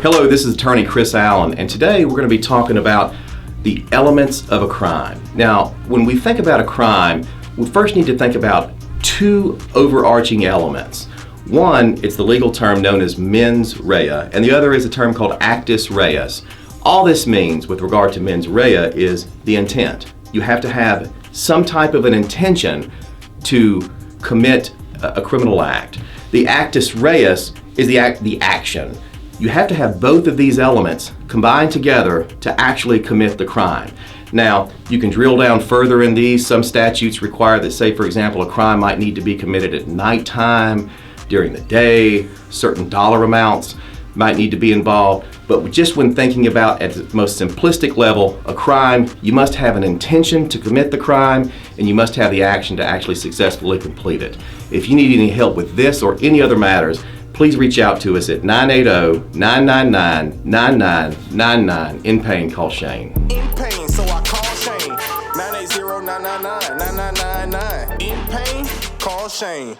Hello, this is attorney Chris Allen, and today we're going to be talking about the elements of a crime. Now, when we think about a crime, we first need to think about two overarching elements. One, it's the legal term known as mens rea, and the other is a term called actus reus. All this means with regard to mens rea is the intent. You have to have some type of an intention to commit a criminal act. The actus reus is the action. You have to have both of these elements combined together to actually commit the crime. Now, you can drill down further in these. Some statutes require that, say, for example, a crime might need to be committed at nighttime, during the day, certain dollar amounts might need to be involved. But just when thinking about at the most simplistic level, a crime, you must have an intention to commit the crime, and you must have the action to actually successfully complete it. If you need any help with this or any other matters, please reach out to us at 980-999-9999. In pain, call Shane. In pain, so I call Shane. 980-999-9999. In pain, call Shane.